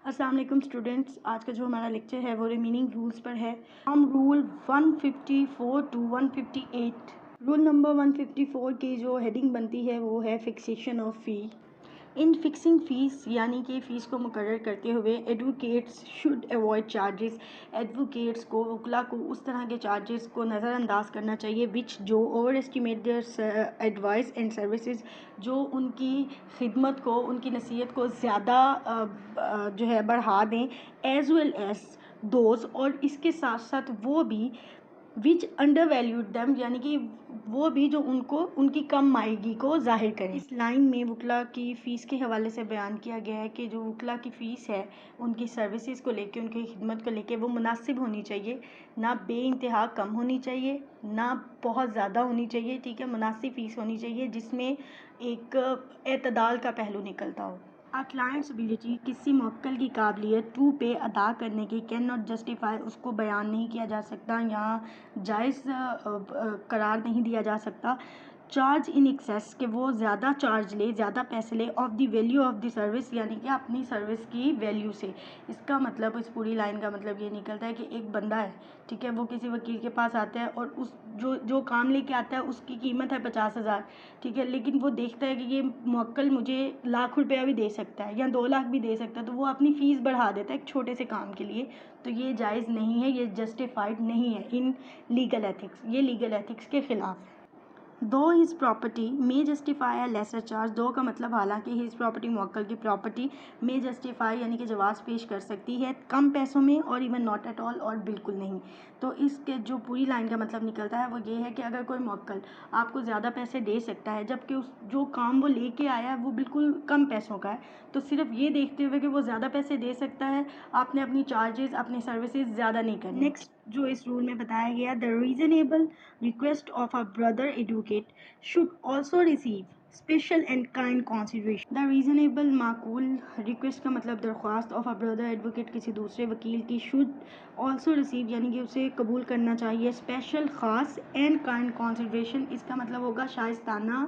السلام علیکم اسٹوڈینٹس، آج کا جو ہمارا لیکچر ہے وہ ریمیننگ رولز پر ہے. ہم رول 154 ٹو 158. رول نمبر 154 کی جو ہیڈنگ بنتی ہے وہ ہے فکسیشن آف فی. ان فکسنگ فیس یعنی کہ فیس کو مقرر کرتے ہوئے advocates should avoid charges. Advocates کو وکلاء کو اس طرح کے چارجز کو نظر انداز کرنا چاہیے وچ جو overestimate their advice and services, جو ان کی خدمت کو، ان کی نصیحت کو زیادہ جو ہے بڑھا دیں، ایز ویل ایز دوز، اور اس کے ساتھ ساتھ وہ بھی وچ انڈر ویلیوڈ دیم، یعنی کہ وہ بھی جو ان کو ان کی کم مائیگی کو ظاہر کریں. اس لائن میں وکلاء کی فیس کے حوالے سے بیان کیا گیا ہے کہ جو وکلاء کی فیس ہے ان کی سروسز کو لے کے، ان کی خدمت کو لے کے، وہ مناسب ہونی چاہیے، نہ بے انتہا کم ہونی چاہیے، نہ بہت زیادہ ہونی چاہیے. ٹھیک ہے، مناسب فیس ہونی چاہیے جس میں ایک اعتدال کا پہلو نکلتا ہو. کلائنٹس ابیلٹی، کسی موکل کی قابلیت ٹو پے ادا کرنے کی، کین ناٹ جسٹیفائی، اس کو بیان نہیں کیا جا سکتا یا جائز قرار نہیں دیا جا سکتا. چارج ان ایکسیس، کہ وہ زیادہ چارج لے، زیادہ پیسے لے، of the value of the service, یعنی کہ اپنی سروس کی ویلیو سے. اس کا مطلب، اس پوری لائن کا مطلب یہ نکلتا ہے کہ ایک بندہ ہے، ٹھیک ہے، وہ کسی وکیل کے پاس آتا ہے اور اس جو کام لے کے آتا ہے اس کی قیمت ہے 50,000، ٹھیک ہے، لیکن وہ دیکھتا ہے کہ یہ موکل مجھے ₹1,00,000 بھی دے سکتا ہے یا 2,00,000 بھی دے سکتا ہے، تو وہ اپنی فیس بڑھا دیتا ہے ایک چھوٹے سے کام کے لیے. تو یہ جائز نہیں ہے، یہ جسٹیفائڈ نہیں ہے ان لیگل ایتھکس، یہ لیگل ایتھکس کے خلاف ہے. دو ہز پراپرٹی میں جسٹیفائی اے لیسر چارج، دو کا مطلب حالانکہ ہز پراپرٹی موکل کی پراپرٹی میں جسٹیفائی یعنی کہ جواز پیش کر سکتی ہے کم پیسوں میں، اور ایون ناٹ ایٹ آل، اور بالکل نہیں. تو اس کے جو پوری لائن کا مطلب نکلتا ہے وہ یہ ہے کہ اگر کوئی موکل آپ کو زیادہ پیسے دے سکتا ہے جبکہ اس جو کام وہ لے کے آیا ہے وہ بالکل کم پیسوں کا ہے، تو صرف یہ دیکھتے ہوئے کہ وہ زیادہ پیسے دے سکتا ہے، آپ نے اپنی چارجز، اپنی سروسز زیادہ نہیں کرنی. نیکسٹ جو اس رول میں بتایا گیا، the reasonable request of a brother advocate should also receive special and kind consideration. The reasonable معقول ریکویسٹ کا مطلب درخواست آف اے بردر ایڈوکیٹ، کسی دوسرے وکیل کی، should also receive یعنی کہ اسے قبول کرنا چاہیے، اسپیشل خاص اینڈ کائنڈ کنسیڈریشن، اس کا مطلب ہوگا شائستانہ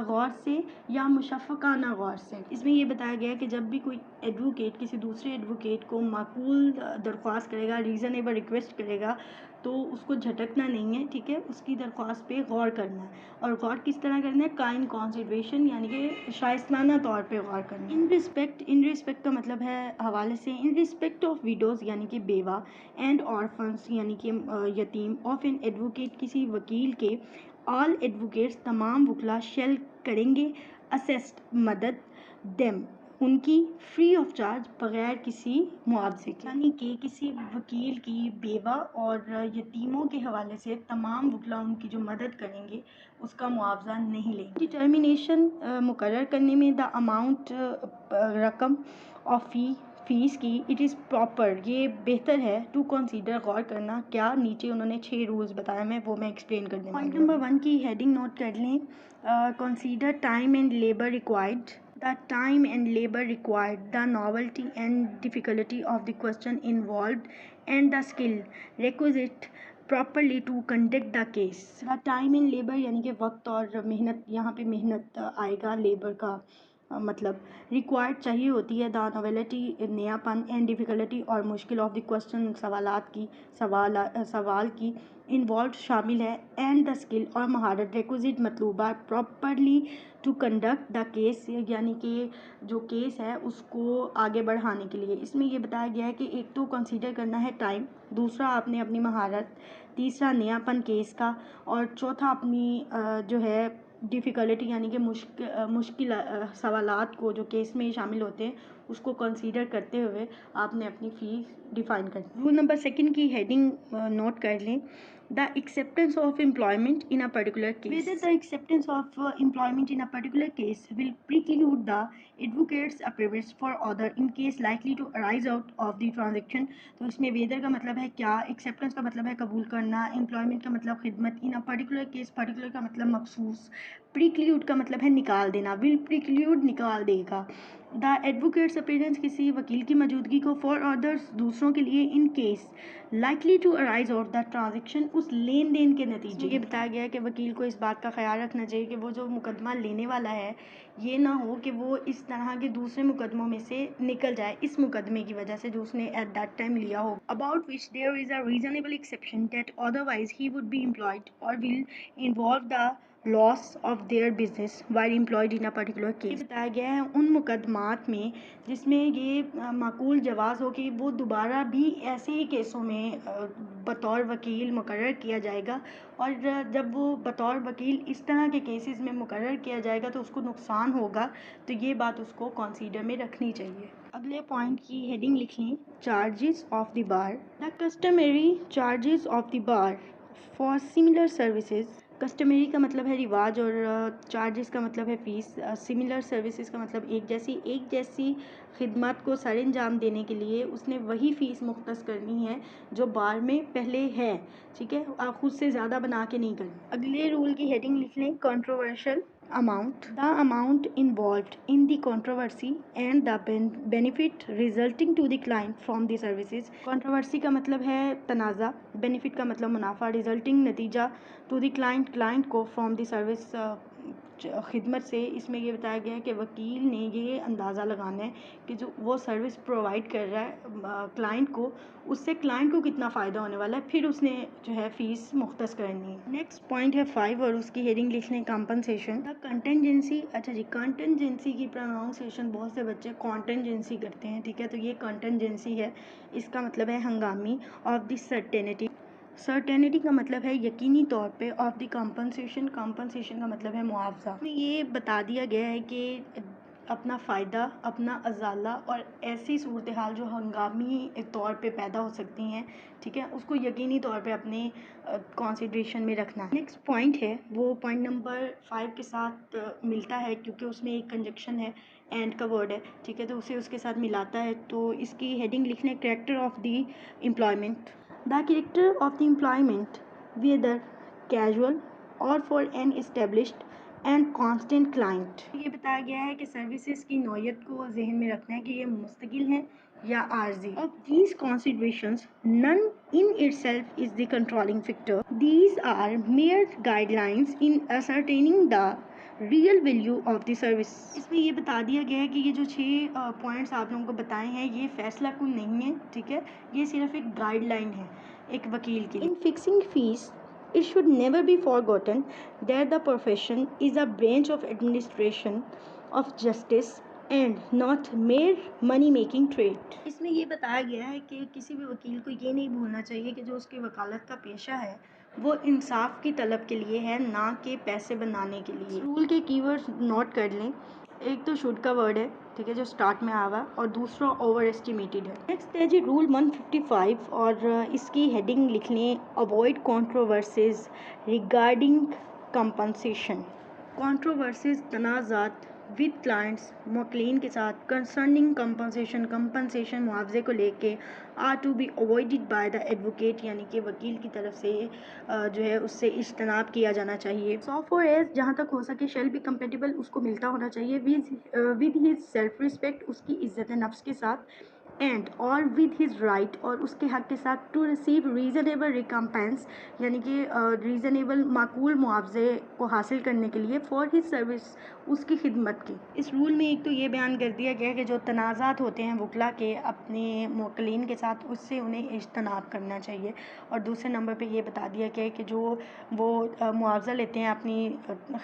غور سے یا مشفقانہ غور سے. اس میں یہ بتایا گیا ہے کہ جب بھی کوئی ایڈوکیٹ کسی دوسرے ایڈوکیٹ کو معقول درخواست کرے گا، ریزنیبل ریکویسٹ کرے گا، تو اس کو جھٹکنا نہیں ہے، ٹھیک ہے، اس کی درخواست پہ غور کرنا ہے. اور غور کس طرح کرنا ہے؟ کائنڈ کنسیڈریشن یعنی کہ شائستانہ طور پہ غور کرنا. ان ریسپیکٹ کا مطلب ہے حوالے سے، ان ریسپیکٹ آف ویڈوز یعنی کہ بیوہ، اینڈ آرفنس یعنی کہ یتیم، آف این ایڈوکیٹ کسی وکیل کے، آل ایڈوکیٹس تمام وکلاء، شیل کریں گے، اسسٹ مدد، دیم ان کی، فری آف چارج بغیر کسی معاوضے کے، یعنی کہ کسی وکیل کی بیوہ اور یتیموں کے حوالے سے تمام وکلاء ان کی جو مدد کریں گے اس کا معاوضہ نہیں لیں گے. ڈٹرمینیشن مقرر کرنے میں، دا اماؤنٹ رقم آف فیس کی، اٹ از پراپر یہ بہتر ہے، ٹو کنسیڈر غور کرنا. کیا؟ نیچے انہوں نے 6 رولز بتایا، میں وہ ایکسپلین کر دوں. پوائنٹ نمبر 1 کی ہیڈنگ نوٹ کر لیں، consider time and labour required. The time and labor required, the novelty and difficulty of the question involved, and the skill requisite properly to conduct the case. The time and labor یعنی کہ وقت اور محنت، یہاں پہ محنت آئے گا، labour کا مطلب ریکوائرڈ چاہیے ہوتی ہے، دا نویلٹی نیا پن، اینڈ ڈیفیکلٹی اور مشکل، آف دی کوشچن سوالات کی، سوال کی، انوالوڈ شامل ہے، اینڈ دا اسکل اور مہارت، ریکوزٹ مطلوبہ، properly to conduct the case یعنی کہ جو کیس ہے اس کو آگے بڑھانے کے لیے. اس میں یہ بتایا گیا ہے کہ ایک تو کنسیڈر کرنا ہے ٹائم، دوسرا آپ نے اپنی مہارت، تیسرا نیا پن کیس کا، اور چوتھا اپنی جو ہے ڈیفیکلٹی یعنی کہ مشکل سوالات کو جو کیس میں شامل ہوتے ہیں اس کو کنسیڈر کرتے ہوئے آپ نے اپنی فیس ڈیفائن کر دی. رول نمبر 2 کی ہیڈنگ نوٹ کر لیں، the acceptance of employment in a particular case. Whether the acceptance of employment in a particular case will preclude the advocate's appearance for order in case likely to arise out of the transaction. تو اس میں whether کا مطلب ہے کیا، acceptance کا مطلب ہے قبول کرنا، employment کا مطلب خدمت، in a particular case، particular کا مطلب مخصوص، preclude کا مطلب ہے نکال دینا، will preclude نکال دے گا، دا ایڈوکیٹس اپیرنس کسی وکیل کی موجودگی کو فار ادرس دوسروں کے لیے in case likely to arise of the transaction اس لین دین کے نتیجے یہ بتایا گیا ہے کہ وکیل کو اس بات کا خیال رکھنا چاہیے کہ وہ جو مقدمہ لینے والا ہے یہ نہ ہو کہ وہ اس طرح کے دوسرے مقدموں میں سے نکل جائے اس مقدمے کی وجہ سے جو اس نے ایٹ دیٹ ٹائم لیا ہو about which there is a reasonable exception that otherwise he would be employed or will involve the loss of their business while employed in a particular case بتایا گیا ہے ان مقدمات میں جس میں یہ معقول جواز ہو کہ وہ دوبارہ بھی ایسے ہی کیسوں میں بطور وکیل مقرر کیا جائے گا اور جب وہ بطور وکیل اس طرح کے کیسز میں مقرر کیا جائے گا تو اس کو نقصان ہوگا تو یہ بات اس کو کنسیڈر میں رکھنی چاہیے. اگلے پوائنٹ کی ہیڈنگ لکھ لیں charges of the bar. The customary charges of the bar for similar services. Customary کا مطلب ہے رواج اور چارجز کا مطلب ہے فیس. سملر سروسز کا مطلب ایک جیسی خدمات کو سر انجام دینے کے لیے اس نے وہی فیس مختص کرنی ہے جو بار میں پہلے ہے. ٹھیک ہے, آپ خود سے زیادہ بنا کے نہیں کریں. اگلے رول کی ہیڈنگ لکھ لیں controversial amount. The amount involved in the controversy and the benefit resulting to the client from the services. Controversy کا مطلب ہے تنازع, benefit کا مطلب منافع, resulting نتیجہ to the client کو from the service خدمت سے. اس میں یہ بتایا گیا ہے کہ وکیل نے یہ اندازہ لگانا ہے کہ جو وہ سروس پرووائڈ کر رہا ہے کلائنٹ کو اس سے کلائنٹ کو کتنا فائدہ ہونے والا ہے, پھر اس نے جو ہے فیس مختص کرنی ہے. نیکسٹ پوائنٹ ہے 5 اور اس کی ہیڈنگ لکھ لیں کمپنسیشن. دا کنٹینجنسی. اچھا جی, کنٹینجنسی کی پروناؤنسیشن بہت سے بچے کانٹینجنسی کرتے ہیں. ٹھیک ہے, تو یہ کنٹینجنسی ہے, اس کا مطلب ہے ہنگامی. Of the certainty. سرٹینٹی کا مطلب ہے یقینی طور پہ. Of the compensation. کمپنسیشن کا مطلب ہے معاوضہ. میں یہ بتا دیا گیا ہے کہ اپنا فائدہ, اپنا ازالہ اور ایسی صورتحال جو ہنگامی طور پہ پیدا ہو سکتی ہیں, ٹھیک ہے, اس کو یقینی طور پہ اپنے کنسیڈریشن میں رکھنا ہے. نیکسٹ پوائنٹ ہے وہ پوائنٹ نمبر 5 کے ساتھ ملتا ہے کیونکہ اس میں ایک کنجکشن ہے, اینڈ کا ورڈ ہے. ٹھیک ہے, تو اسے اس کے ساتھ ملاتا ہے. تو اس کی ہیڈنگ لکھنے character of the employment. The character of the employment whether casual or for an established and constant client. یہ بتایا گیا ہے کہ سروسز کی نوعیت کو ذہن میں رکھنا ہے کہ یہ مستقل ہیں یا عارضی. Of these considerations, none in itself is the controlling factor. These are mere guidelines in ascertaining the real value of the service. اس میں یہ بتا دیا گیا ہے کہ یہ جو 6 پوائنٹس آپ لوگوں کو بتائے ہیں یہ فیصلہ کن نہیں ہے. ٹھیک ہے, یہ صرف ایک گائیڈ لائن ہے ایک وکیل کے لیے. In fixing fees, it should never be forgotten that the profession is a branch of administration of justice and not mere money making trade. اس میں یہ بتایا گیا ہے کہ کسی بھی وکیل کو یہ نہیں بھولنا چاہیے کہ جو اس کی وکالت کا پیشہ ہے وہ انصاف کی طلب کے لیے ہے, نہ کہ پیسے بنانے کے لیے. رول کے کی ورڈ نوٹ کر لیں. ایک تو شوڈ کا ورڈ ہے, ٹھیک ہے, جو سٹارٹ میں آوا, اور دوسرا اوور اسٹیمیٹڈ ہے. نیکسٹ ہے جی رول 155 اور اس کی ہیڈنگ لکھ لیں avoid controversies regarding compensation. Controversies تنازعات ود کلائنٹس موکلین کے ساتھ کنسرننگ کمپنسیشن معاوضے کو لے کے are to be avoided by the advocate, یعنی کہ وکیل کی طرف سے جو ہے اس سے اجتناب کیا جانا چاہیے. سو فار ایز جہاں تک ہو سکے شیل بی کمپیٹیبل, اس کو ملتا ہونا چاہیے ود ہز سیلف رسپیکٹ, اس کی عزت نفس کے ساتھ, اینڈ اور ود ہز رائٹ, اور اس کے حق کے ساتھ, ٹو ریسیو ریزنیبل ریکمپینس, یعنی کہ ریزنیبل معقول معاوضے کو حاصل کرنے کے لیے فار ہز سروس, اس کی خدمت کی. اس رول میں ایک تو یہ بیان کر دیا گیا کہ جو تنازعات ہوتے ہیں وکلا کے اپنے موکلین کے ساتھ اس سے انہیں اجتناب کرنا چاہیے, اور دوسرے نمبر پہ یہ بتا دیا گیا کہ جو وہ معاوضہ لیتے ہیں اپنی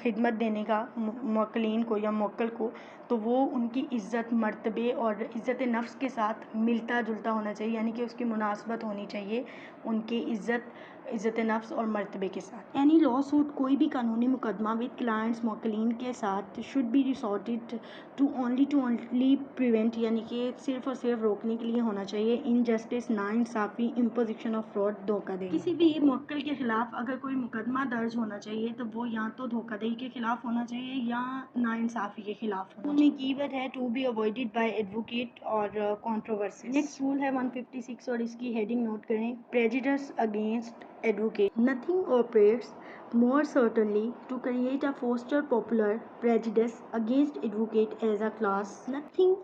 خدمت دینے کا موکلین کو یا موکل کو, تو وہ ان کی عزت مرتبے اور عزت نفس کے ساتھ ملتا جلتا ہونا چاہیے, یعنی کہ اس کی مناسبت ہونی چاہیے ان کی عزت نفس اور مرتبے کے ساتھ. اینی لا سوٹ, کوئی بھی قانونی مقدمہ ود کلائنٹس موکلین کے ساتھ, should be resorted to only prevent, یعنی کہ صرف اور صرف روکنے کے لیے ہونا چاہیے انجسٹس, ناانصافی, امپوزیشن آف فراڈ, دھوکہ دہی. کسی بھی موکل کے خلاف اگر کوئی مقدمہ درج ہونا چاہیے تو وہ یا تو دھوکہ دہی کے خلاف ہونا چاہیے یا ناانصافی کے خلاف ہونا چاہیے. کی ورڈ ہے to be avoided by advocate اور کنٹروورسیز. نیکسٹ رول ہے 156 اور اس کی ہیڈنگ نوٹ کریں prejudice against advocate. Nothing operates more certainly to create a foster popular prejudice against advocate as a class. Nothing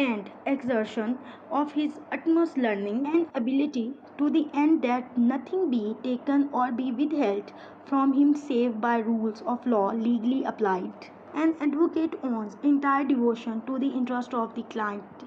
and exertion of his utmost learning and ability to the end that nothing be taken or be withheld from him save by rules of law legally applied. An advocate owns entire devotion to the interest of the client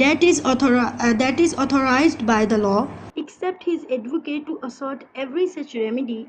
that is authorized by the law except his advocate to assert every such remedy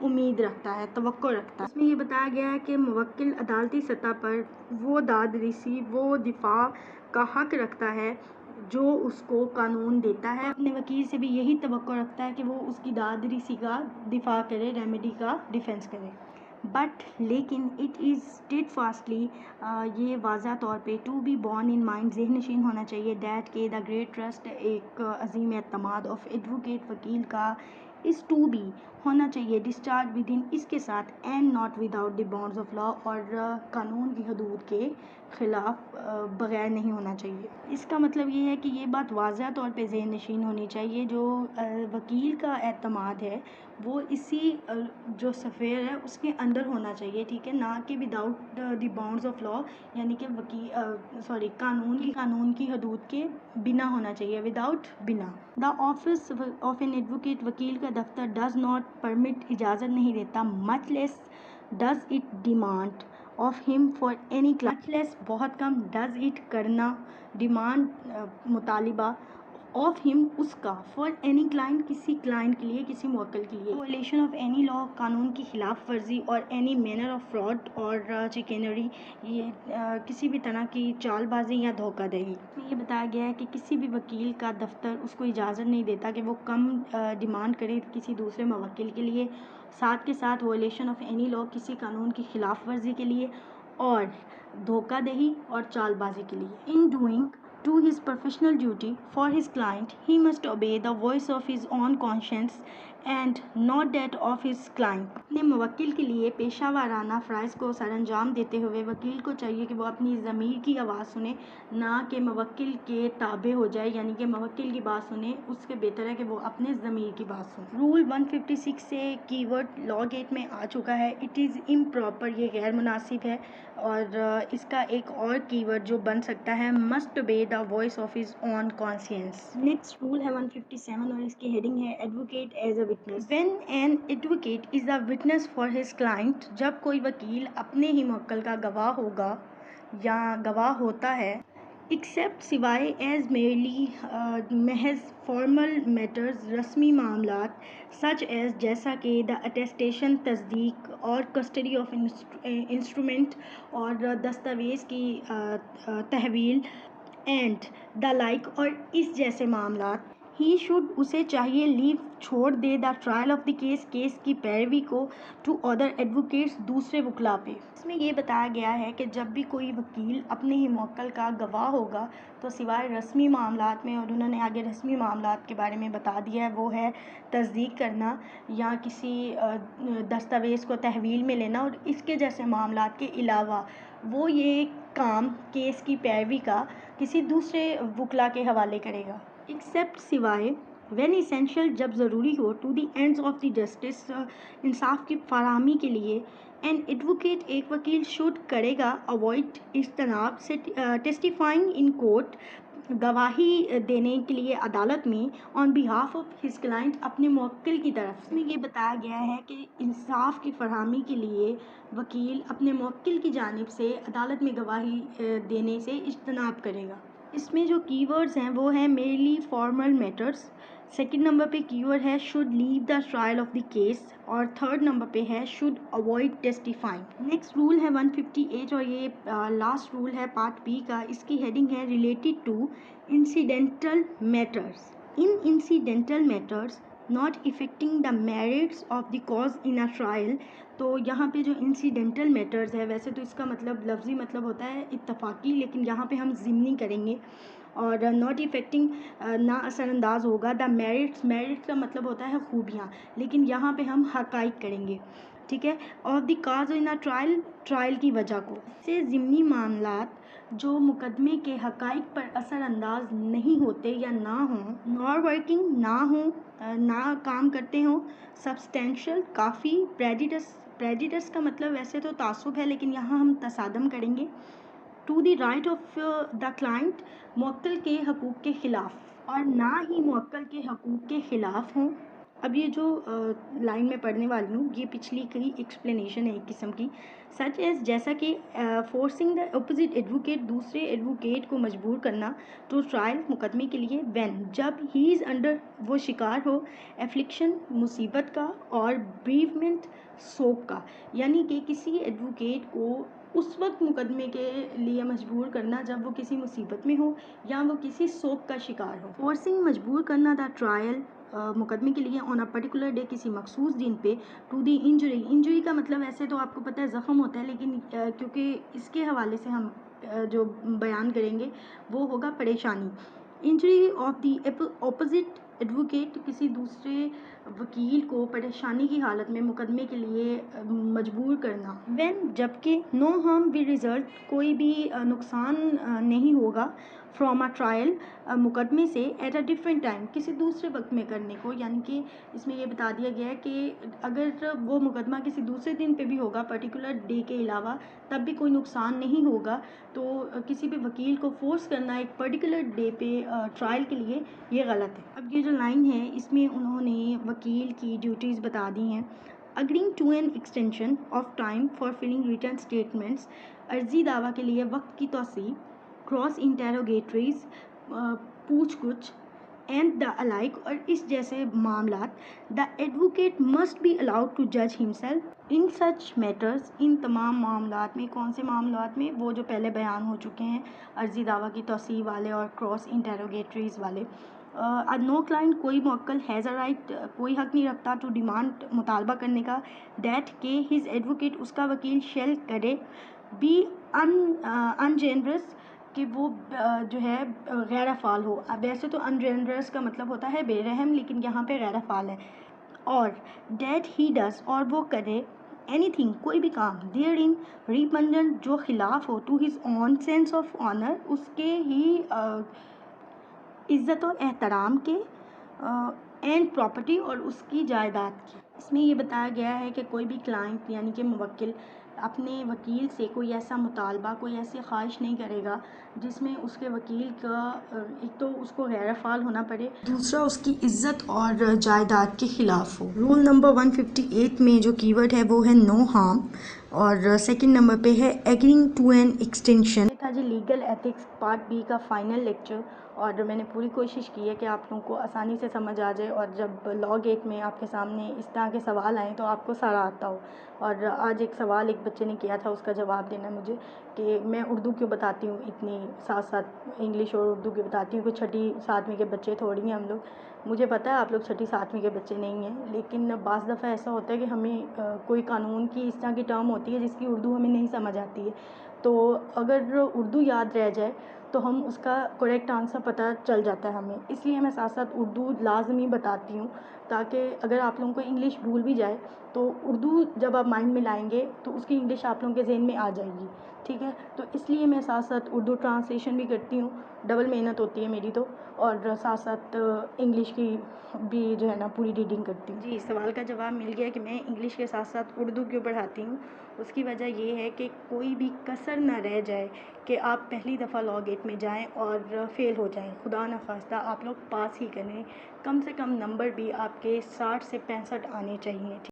امید رکھتا ہے، توقع رکھتا ہے۔ اس میں یہ بتایا گیا ہے کہ موکل عدالتی سطح پر وہ داد رسی، وہ دفاع کا حق رکھتا ہے جو اس کو قانون دیتا ہے۔ اپنے وکیل سے بھی یہی توقع رکھتا ہے کہ وہ اس کی داد رسی کا دفاع کرے، ریمیڈی کا ڈیفینس کرے۔ بٹ لیکن اٹ از اسٹیٹ فاسٹلی، یہ واضح طور پہ to be borne in mind, ذہن نشین ہونا چاہیے، دیٹ کہ دا گریٹ ٹرسٹ، ایک عظیم اعتماد آف ایڈوکیٹ، وکیل کا، از ٹو بی ہونا چاہیے ڈسچارج ود ان، اس کے ساتھ، and not with out the bounds of law, اور قانون کی حدود کے خلاف بغیر نہیں ہونا چاہیے۔ اس کا مطلب یہ ہے کہ یہ بات واضح طور پہ ذہن نشین ہونی چاہیے، جو وکیل کا اعتماد ہے وہ اسی جو سفیر ہے اس کے اندر ہونا چاہیے، ٹھیک ہے، نہ کہ without the bounds of law, یعنی کہ قانون کی حدود کے بنا ہونا چاہیے، وداؤٹ، بنا۔ The office of an advocate, وکیل کا دفتر، ڈز ناٹ پرمٹ، اجازت نہیں دیتا، much less does it demand of him for any client, much less بہت کم، ڈز اٹ کرنا، ڈیمانڈ مطالبہ، آف ہم اس کا، فار اینی کلائنٹ کسی کلائنٹ کے لیے، کسی موکل کے لیے، وائلیشن آف اینی لا، قانون کی خلاف ورزی، اور اینی مینر آف فراڈ اور چکنری، یہ کسی بھی طرح کی چال بازی یا دھوکہ دہی۔ یہ بتایا گیا ہے کہ کسی بھی وکیل کا دفتر اس کو اجازت نہیں دیتا کہ وہ کم ڈیمانڈ کرے کسی دوسرے موکل کے لیے، ساتھ کے ساتھ وائلیشن آف اینی لا، کسی قانون کی خلاف ورزی کے لیے، اور دھوکہ دہی اور چال بازی کے لیے۔ In doing to his professional duty for his client, he must obey the voice of his own conscience and not that of his client۔ اپنے موکل کے لیے پیشہ وارانہ فرائض کو سر انجام دیتے ہوئے وکیل کو چاہیے کہ وہ اپنی ضمیر کی آواز سنے، نہ کہ موکل کے تابع ہو جائے، یعنی کہ موکل کی بات سنے، اس کے بہتر ہے کہ وہ اپنے ضمیر کی بات سنے۔ رول 156 سے کی ورڈ لا گیٹ میں آ چکا ہے، اٹ از امپراپر، یہ غیر مناسب ہے، اور اس کا ایک اور کی ورڈ جو بن سکتا ہے، must obey the voice of his own conscience۔ Next rule ہے 157 اور اس کی ہیڈنگ ہے advocate as a witness۔ when an advocate is a witness for his client، جب کوئی وکیل اپنے ہی موکل کا گواہ ہوگا یا گواہ ہوتا ہے، ایکسیپٹ سوائے ایز میرلی محض فارمل میٹرز، رسمی معاملات، سچ ایز جیسا کہ دا اٹیسٹیشن، تصدیق، اور کسٹڈی آف انسٹرومنٹ، اور دستاویز کی تحویل، اینڈ دا لائک، اور اس جیسے معاملات، ہی شوڈ، اسے چاہیے، لیو، چھوڑ دے، the trial of the case, case کی پیروی کو، ٹو ادر ایڈوکیٹس، دوسرے وکلاء پہ۔ اس میں یہ بتایا گیا ہے کہ جب بھی کوئی وکیل اپنے ہی موکل کا گواہ ہوگا تو سوائے رسمی معاملات میں، اور انہوں نے آگے رسمی معاملات کے بارے میں بتا دیا ہے، وہ ہے تصدیق کرنا یا کسی دستاویز کو تحویل میں لینا، اور اس کے جیسے معاملات کے علاوہ وہ یہ کام کیس کی پیروی کا کسی دوسرے وکلا کے حوالے کرے گا۔ ایکسیپٹ سوائے وین اسینشیل، جب ضروری ہو، to the ends of the justice, انصاف کی فراہمی کے لیے، این ایڈوکیٹ، ایک وکیل، شوڈ، کرے گا، اوائڈ، اجتناب سے، ٹیسٹیفائنگ ان کورٹ، گواہی دینے کے لیے عدالت میں، آن بہاف آف ہز کلائنٹ، اپنے موکل کی طرف سے۔ اس میں یہ بتایا گیا ہے کہ انصاف کی فراہمی کے لیے وکیل اپنے موکل کی جانب سے عدالت میں گواہی دینے سے اجتناب کرے گا۔ اس میں جو کی ورڈز ہیں وہ ہیں merely formal matters, second number پہ کی ورڈ ہے should leave the trial of the case, اور تھرڈ نمبر پہ ہے should avoid testifying. Next rule ہے 158 اور یہ لاسٹ رول ہے پارٹ بی کا، اس کی ہیڈنگ ہے related to incidental matters. In incidental matters not affecting the merits of the cause in a trial, تو یہاں پہ جو انسیڈنٹل میٹرز ہے، ویسے تو اس کا مطلب لفظی مطلب ہوتا ہے اتفاقی، لیکن یہاں پہ ہم ضمنی کریں گے، اور ناٹ افیکٹنگ نہ اثر انداز ہوگا، دا میرٹس، میرٹ کا مطلب ہوتا ہے خوبیاں، لیکن یہاں پہ ہم حقائق کریں گے، ٹھیک ہے، of the cause in a trial, trial کی وجہ کو، سے ضمنی معاملات جو مقدمے کے حقائق پر اثر انداز نہیں ہوتے یا نہ ہوں، نار ورکنگ، نہ ہوں، نہ کام کرتے ہوں، سبسٹینشیل، کافی، پریجڈس کا مطلب ویسے تو تعصب ہے لیکن یہاں ہم تصادم کریں گے، to the right of the client, موکل کے حقوق کے خلاف، اور نہ ہی موکل کے حقوق کے خلاف ہوں، اب یہ جو لائن میں پڑھنے والی ہوں یہ پچھلی کی ایکسپلینیشن ہے ایک قسم کی. سچ ایز جیسا کہ فورسنگ دا اپوزٹ ایڈوکیٹ دوسرے ایڈوکیٹ کو مجبور کرنا ٹو ٹرائل مقدمے کے لیے وین جب ہی از انڈر وہ شکار ہو ایفلکشن مصیبت کا اور بریومنٹ سوگ کا. یعنی کہ کسی ایڈوکیٹ کو اس وقت مقدمے کے لیے مجبور کرنا جب وہ کسی مصیبت میں ہو یا وہ کسی سوگ کا شکار ہو. فورسنگ مجبور کرنا دا ٹرائل مقدمے کے لیے آن اے پرٹیکولر ڈے کسی مخصوص دن پہ ٹو دی انجری کا مطلب ایسے تو آپ کو پتہ ہے زخم ہوتا ہے لیکن کیونکہ اس کے حوالے سے ہم جو بیان کریں گے وہ ہوگا پریشانی. Injury of the opposite advocate کسی دوسرے وکیل کو پریشانی کی حالت میں مقدمے کے لیے مجبور کرنا. وین جبکہ نو ہارم ول ریزلٹ کوئی بھی نقصان نہیں ہوگا فرام اے ٹرائل مقدمے سے ایٹ اے ڈفرینٹ ٹائم کسی دوسرے وقت میں کرنے کو. یعنی کہ اس میں یہ بتا دیا گیا ہے کہ اگر وہ مقدمہ کسی دوسرے دن پہ بھی ہوگا پرٹیکولر ڈے کے علاوہ تب بھی کوئی نقصان نہیں ہوگا. تو کسی بھی وکیل کو فورس کرنا ایک پرٹیکولر ڈے پہ ٹرائل کے لیے یہ غلط ہے. اب یہ جو لائن ہے اس میں انہوں نے وکیل کی ڈیوٹیز بتا دی ہیں. Agreeing to an extension of time for filing return statements عرضی دعویٰ کے لیے وقت کی توسیع کراس انٹیروگیٹریز پوچھ گچھ اینڈ دا الائک اور اس جیسے معاملات the advocate must be allowed to جج ہمسیلف ان سچ میٹرز. ان تمام معاملات میں کون سے معاملات میں وہ جو پہلے بیان ہو چکے ہیں عرضی دعویٰ کی توسیع والے اور کراس انٹیروگیٹریز والے. نو کلائنٹ کوئی موکل ہیز اے رائٹ کوئی حق نہیں رکھتا ٹو ڈیمانڈ مطالبہ کرنے کا دیٹ کہ ہز ایڈوکیٹ اس کا وکیل شیل کرے بی انجینرس کہ وہ جو ہے غیر فعال ہو. ویسے تو انجینرس کا مطلب ہوتا ہے بے رحم لیکن یہاں پہ غیر فعال ہے. اور دیٹ ہی ڈز اور وہ کرے اینی تھنگ کوئی بھی کام دیئر ان ریپنجنٹ جو خلاف ہو to his own sense of honour اس کے ہی عزت و احترام کے اینڈ پراپرٹی اور اس کی جائیداد کی. اس میں یہ بتایا گیا ہے کہ کوئی بھی کلائنٹ یعنی کہ موکل اپنے وکیل سے کوئی ایسا مطالبہ کوئی ایسی خواہش نہیں کرے گا جس میں اس کے وکیل کا ایک تو اس کو غیر فعال ہونا پڑے دوسرا اس کی عزت اور جائیداد کے خلاف ہو. رول نمبر 158 میں جو کی ورڈ ہے وہ ہے نو ہارم اور سیکنڈ نمبر پہ ہے ایگرنگ ٹو این ایکسٹینشن. یہ تھا جی لیگل ایتھکس پارٹ بی کا فائنل لیکچر اور میں نے پوری کوشش کی ہے کہ آپ لوگوں کو آسانی سے سمجھ آ جائے اور جب لا گیٹ میں آپ کے سامنے اس طرح کے سوال آئیں تو آپ کو سارا آتا ہو. اور آج ایک سوال ایک بچے نے کیا تھا اس کا جواب دینا مجھے کہ میں اردو کیوں بتاتی ہوں اتنی ساتھ ساتھ انگلش اور اردو کیوں بتاتی ہوں کہ چھٹی ساتویں کے بچے تھوڑی ہیں ہم لوگ. مجھے پتہ ہے آپ لوگ چھٹی ساتویں کے بچے نہیں ہیں لیکن بعض دفعہ ایسا ہوتا ہے کہ ہمیں کوئی قانون کی اس طرح کی ٹرم ہوتی ہے جس کی اردو ہمیں نہیں سمجھ آتی ہے. تو اگر اردو یاد رہ جائے تو ہم اس کا کریکٹ آنسر پتہ چل جاتا ہے ہمیں. اس لیے میں ساتھ ساتھ اردو لازمی بتاتی ہوں تاکہ اگر آپ لوگوں کو انگلش بھول بھی جائے تو اردو جب آپ مائنڈ میں لائیں گے تو اس کی انگلش آپ لوگوں کے ذہن میں آ جائے گی. ٹھیک ہے تو اس لیے میں ساتھ ساتھ اردو ٹرانسلیشن بھی کرتی ہوں. ڈبل محنت ہوتی ہے میری تو اور ساتھ ساتھ انگلش کی بھی جو ہے نا پوری ریڈنگ کرتی ہوں. جی سوال کا جواب مل گیا کہ میں انگلش کے ساتھ ساتھ اردو کیوں پڑھاتی ہوں. اس کی وجہ یہ ہے کہ کوئی بھی کسر نہ رہ جائے کہ آپ پہلی دفعہ لا گیٹ میں جائیں اور فیل ہو جائیں. خدا نخواستہ آپ لوگ پاس ہی کریں. کم سے کم نمبر بھی آپ کے 60 سے 65 آنے چاہیے.